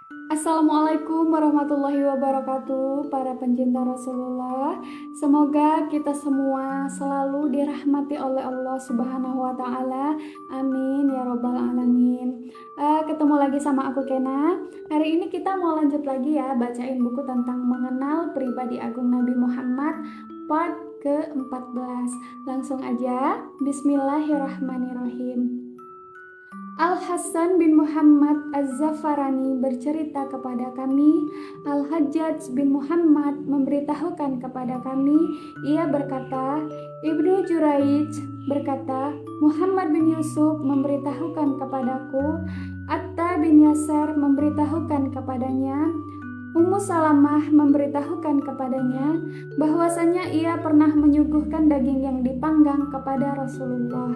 Assalamualaikum warahmatullahi wabarakatuh, para pencinta Rasulullah. Semoga kita semua selalu dirahmati oleh Allah Subhanahu wa Ta'ala. Amin ya Robbal 'Alamin. Ketemu lagi sama aku, Kena. Hari ini kita mau lanjut lagi ya, bacain buku tentang mengenal pribadi agung Nabi Muhammad, part ke-14. Langsung aja, Bismillahirrahmanirrahim. Al-Hasan bin Muhammad Az-Zafarani bercerita kepada kami, Al-Hajjaj bin Muhammad memberitahukan kepada kami, ia berkata, Ibnu Juraij berkata, Muhammad bin Yusuf memberitahukan kepadaku, Atta bin Yasar memberitahukan kepadanya, Ummu Salamah memberitahukan kepadanya bahwasanya ia pernah menyuguhkan daging yang dipanggang kepada Rasulullah.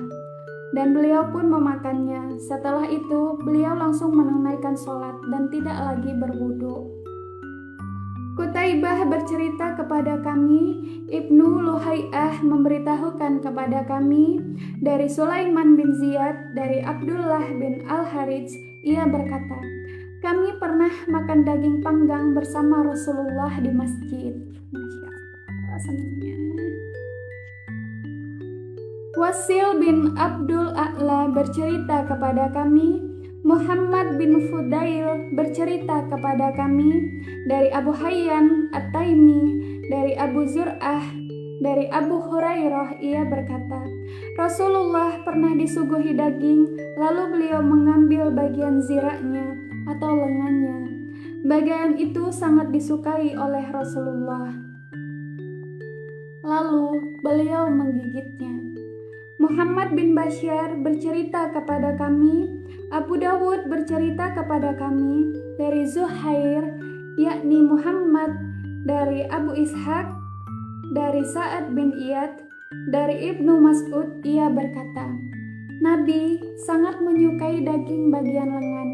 Dan beliau pun memakannya. Setelah itu, beliau langsung menunaikan sholat dan tidak lagi berwudu. Qutaibah bercerita kepada kami, Ibnu Luhai'ah memberitahukan kepada kami, dari Sulaiman bin Ziyad, dari Abdullah bin Al-Harits, ia berkata, kami pernah makan daging panggang bersama Rasulullah di masjid. Masya Allah, senangnya. Wasil bin Abdul A'la bercerita kepada kami, Muhammad bin Fudail bercerita kepada kami, dari Abu Hayyan At-Taimi, dari Abu Zur'ah, dari Abu Hurairah, ia berkata, Rasulullah pernah disuguhi daging, lalu beliau mengambil bagian ziraknya atau lengannya. Bagian itu sangat disukai oleh Rasulullah. Lalu beliau menggigitnya. Muhammad bin Bashar bercerita kepada kami, Abu Dawud bercerita kepada kami, dari Zuhair, yakni Muhammad, dari Abu Ishaq, dari Sa'ad bin Iyad, dari Ibnu Mas'ud, ia berkata, Nabi sangat menyukai daging bagian lengan.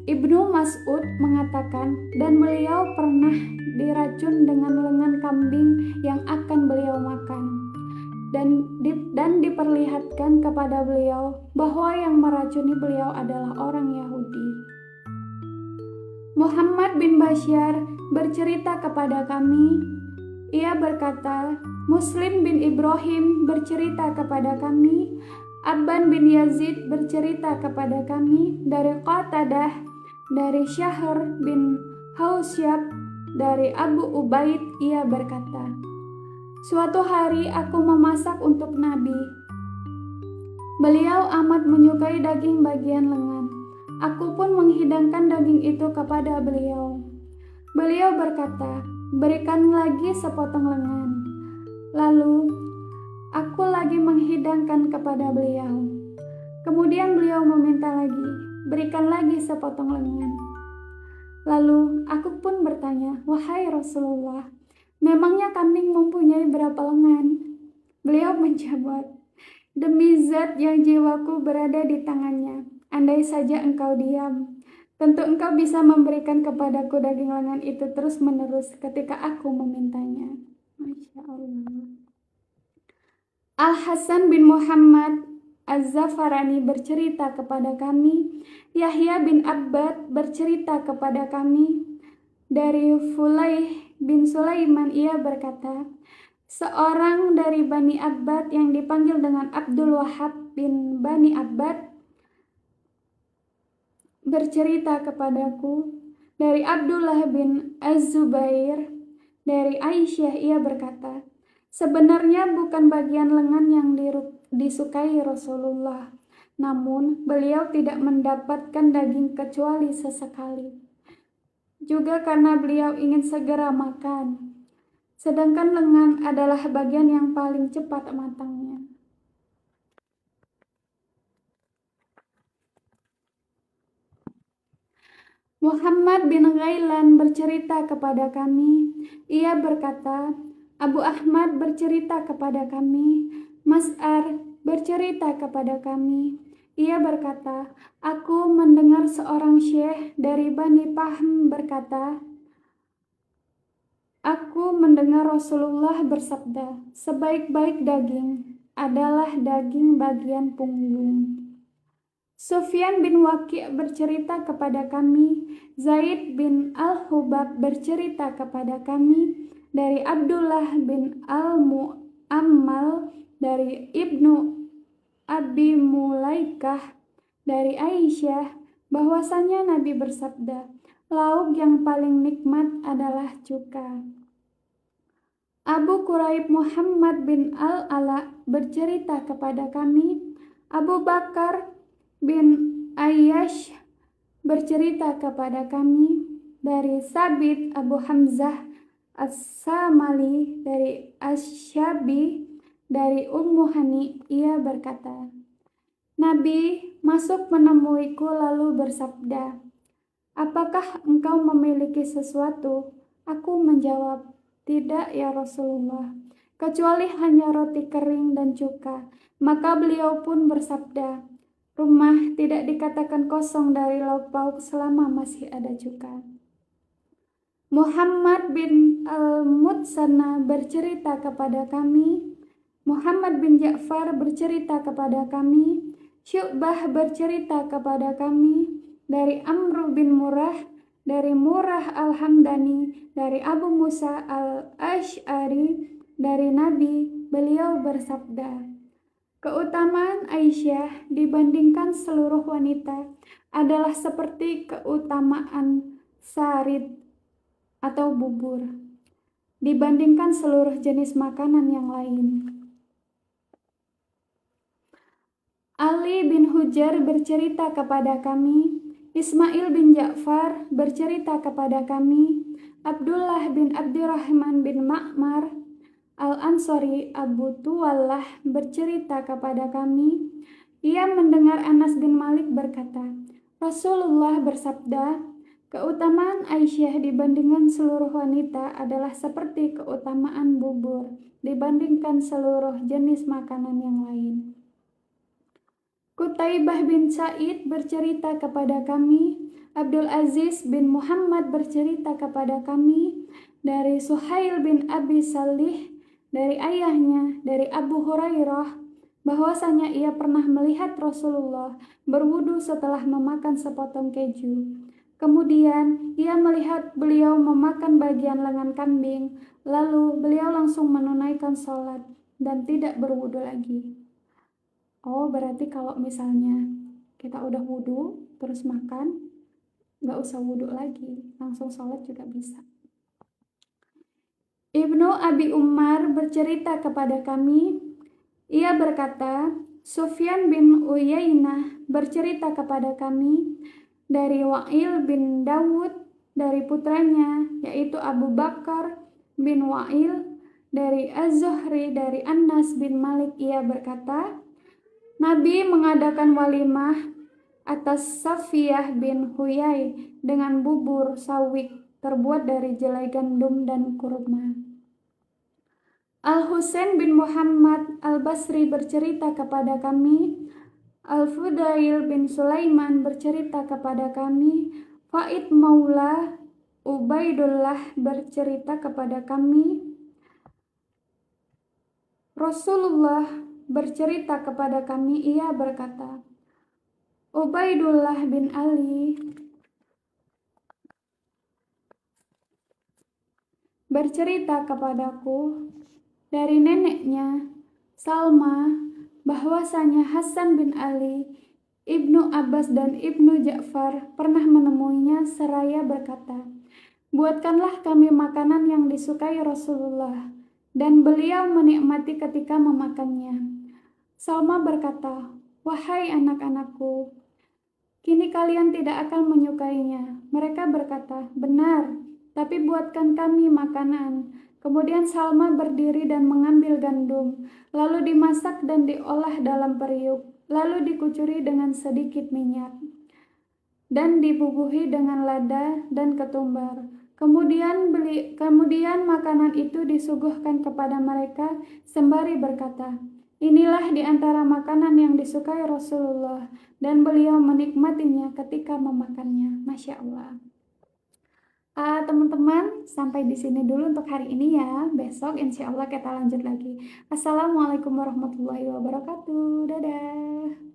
Ibnu Mas'ud mengatakan, dan beliau pernah diracun dengan lengan kambing yang akan beliau makan. Dan diperlihatkan kepada beliau bahwa yang meracuni beliau adalah orang Yahudi. Muhammad bin Bashar bercerita kepada kami, ia berkata, Muslim bin Ibrahim bercerita kepada kami, Abban bin Yazid bercerita kepada kami, dari Qatadah, dari Syahr bin Hausyab, dari Abu Ubaid, ia berkata, suatu hari aku memasak untuk Nabi. Beliau amat menyukai daging bagian lengan. Aku pun menghidangkan daging itu kepada beliau. Beliau berkata, berikan lagi sepotong lengan. Lalu, aku lagi menghidangkan kepada beliau. Kemudian beliau meminta lagi, berikan lagi sepotong lengan. Lalu, aku pun bertanya, wahai Rasulullah, memangnya kambing mempunyai berapa lengan? Beliau menjawab, demi zat yang jiwaku berada di tangannya, andai saja engkau diam, tentu engkau bisa memberikan kepadaku daging lengan itu terus-menerus ketika aku memintanya. Masya Allah. Al-Hasan bin Muhammad Az-Zafarani bercerita kepada kami, Yahya bin Abbad bercerita kepada kami, dari Fulaih bin Sulaiman, ia berkata, seorang dari Bani Abbad yang dipanggil dengan Abdul Wahab bin Bani Abbad bercerita kepadaku, dari Abdullah bin Az-Zubair, dari Aisyah, ia berkata, sebenarnya bukan bagian lengan yang disukai Rasulullah, namun beliau tidak mendapatkan daging kecuali sesekali. Juga karena beliau ingin segera makan. Sedangkan lengan adalah bagian yang paling cepat matangnya. Muhammad bin Ghailan bercerita kepada kami, ia berkata, Abu Ahmad bercerita kepada kami, Mas'ar bercerita kepada kami, ia berkata, aku mendengar seorang syekh dari Bani Pahm berkata, aku mendengar Rasulullah bersabda, sebaik-baik daging adalah daging bagian punggung. Sufyan bin Waqi' bercerita kepada kami, Zaid bin Al-Hubab bercerita kepada kami dari Abdullah bin Al-Mu'ammal dari Ibnu Abi Mulaikah dari Aisyah bahwasanya Nabi bersabda, lauk yang paling nikmat adalah cuka. Abu Quraib Muhammad bin Al-Ala bercerita kepada kami, Abu Bakar bin Ayyash bercerita kepada kami dari Sabit Abu Hamzah As-Samali dari Asyabi dari Ummu Hani, ia berkata, Nabi masuk menemuiku lalu bersabda, apakah engkau memiliki sesuatu? Aku menjawab, tidak ya Rasulullah, kecuali hanya roti kering dan cuka. Maka beliau pun bersabda, rumah tidak dikatakan kosong dari lauk pauk selama masih ada cuka. Muhammad bin Al-Mutsanna bercerita kepada kami, Muhammad bin Ja'far bercerita kepada kami, Syu'bah bercerita kepada kami dari Amr bin Murrah, dari Murrah Al-Hamdani, dari Abu Musa Al-Ash'ari, dari Nabi, beliau bersabda, keutamaan Aisyah dibandingkan seluruh wanita adalah seperti keutamaan sarid atau bubur dibandingkan seluruh jenis makanan yang lain. Ali bin Hujar bercerita kepada kami, Ismail bin Ja'far bercerita kepada kami, Abdullah bin Abdurrahman bin Ma'mar Al-Ansari Abu Tuwallah bercerita kepada kami, ia mendengar Anas bin Malik berkata, Rasulullah bersabda, keutamaan Aisyah dibandingkan seluruh wanita adalah seperti keutamaan bubur dibandingkan seluruh jenis makanan yang lain. Qutaibah bin Sa'id bercerita kepada kami, Abdul Aziz bin Muhammad bercerita kepada kami dari Suhail bin Abi Salih dari ayahnya dari Abu Hurairah bahwasanya ia pernah melihat Rasulullah berwudu setelah memakan sepotong keju. Kemudian ia melihat beliau memakan bagian lengan kambing, lalu beliau langsung menunaikan sholat dan tidak berwudu lagi. Oh, berarti kalau misalnya kita udah wudu terus makan, nggak usah wudu lagi, langsung sholat juga bisa. Ibnu Abi Umar bercerita kepada kami, ia berkata, Sufyan bin Uyainah bercerita kepada kami dari Wa'il bin Dawud dari putranya, yaitu Abu Bakar bin Wa'il dari Az-Zuhri dari Anas bin Malik, ia berkata, Nabi mengadakan walimah atas Safiyah bin Huyai dengan bubur sawik terbuat dari jelai gandum dan kurma. Al-Husain bin Muhammad Al-Basri bercerita kepada kami, Al-Fudail bin Sulaiman bercerita kepada kami, Faid Maula Ubaidullah bercerita kepada kami, Rasulullah bercerita kepada kami, ia berkata, Ubaidullah bin Ali bercerita kepadaku dari neneknya Salma bahwasanya Hasan bin Ali, Ibnu Abbas dan Ibnu Ja'far pernah menemuinya seraya berkata, buatkanlah kami makanan yang disukai Rasulullah, dan beliau menikmati ketika memakannya. Salma berkata, wahai anak-anakku, kini kalian tidak akan menyukainya. Mereka berkata, benar, tapi buatkan kami makanan. Kemudian Salma berdiri dan mengambil gandum, lalu dimasak dan diolah dalam periuk, lalu dikucuri dengan sedikit minyak, dan dibubuhi dengan lada dan ketumbar. Kemudian makanan itu disuguhkan kepada mereka sembari berkata, inilah di antara makanan yang disukai Rasulullah, dan beliau menikmatinya ketika memakannya. Masya Allah. Teman-teman, sampai di sini dulu untuk hari ini ya. Besok insya Allah kita lanjut lagi. Assalamualaikum warahmatullahi wabarakatuh. Dadah.